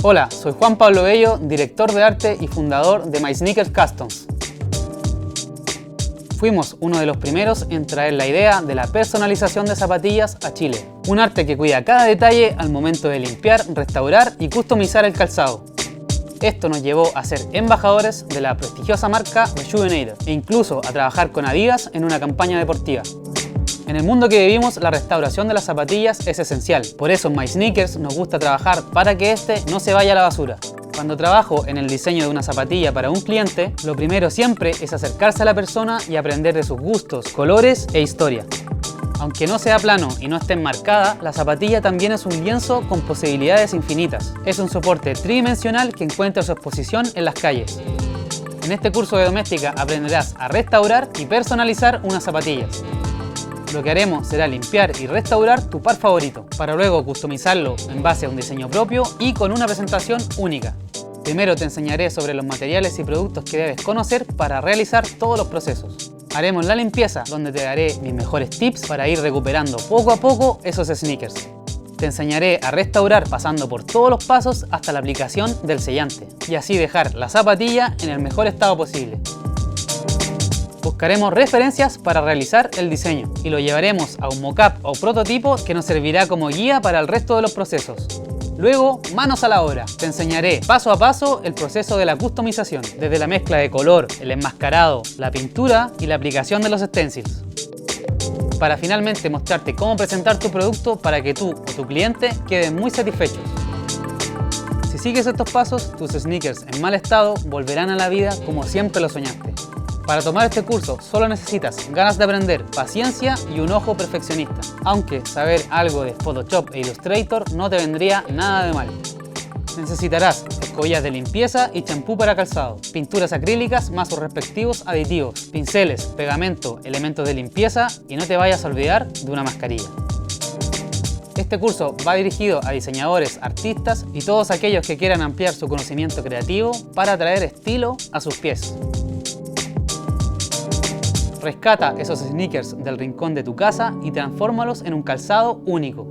Hola, soy Juan Pablo Bello, director de arte y fundador de My Sneakers Customs. Fuimos uno de los primeros en traer la idea de la personalización de zapatillas a Chile. Un arte que cuida cada detalle al momento de limpiar, restaurar y customizar el calzado. Esto nos llevó a ser embajadores de la prestigiosa marca Rejuvenator e incluso a trabajar con Adidas en una campaña deportiva. En el mundo que vivimos, la restauración de las zapatillas es esencial. Por eso en My Sneakers nos gusta trabajar para que este no se vaya a la basura. Cuando trabajo en el diseño de una zapatilla para un cliente, lo primero siempre es acercarse a la persona y aprender de sus gustos, colores e historia. Aunque no sea plano y no esté enmarcada, la zapatilla también es un lienzo con posibilidades infinitas. Es un soporte tridimensional que encuentra su exposición en las calles. En este curso de doméstica aprenderás a restaurar y personalizar unas zapatillas. Lo que haremos será limpiar y restaurar tu par favorito, para luego customizarlo en base a un diseño propio y con una presentación única. Primero te enseñaré sobre los materiales y productos que debes conocer para realizar todos los procesos. Haremos la limpieza, donde te daré mis mejores tips para ir recuperando poco a poco esos sneakers. Te enseñaré a restaurar pasando por todos los pasos hasta la aplicación del sellante y así dejar la zapatilla en el mejor estado posible. Buscaremos referencias para realizar el diseño y lo llevaremos a un mockup o prototipo que nos servirá como guía para el resto de los procesos. Luego, manos a la obra. Te enseñaré paso a paso el proceso de la customización, desde la mezcla de color, el enmascarado, la pintura y la aplicación de los stencils, para finalmente mostrarte cómo presentar tu producto para que tú o tu cliente queden muy satisfechos. Si sigues estos pasos, tus sneakers en mal estado volverán a la vida como siempre lo soñaste. Para tomar este curso solo necesitas ganas de aprender, paciencia y un ojo perfeccionista, aunque saber algo de Photoshop e Illustrator no te vendría nada de mal. Necesitarás escobillas de limpieza y champú para calzado, pinturas acrílicas más sus respectivos aditivos, pinceles, pegamento, elementos de limpieza y no te vayas a olvidar de una mascarilla. Este curso va dirigido a diseñadores, artistas y todos aquellos que quieran ampliar su conocimiento creativo para traer estilo a sus pies. Rescata esos sneakers del rincón de tu casa y transfórmalos en un calzado único.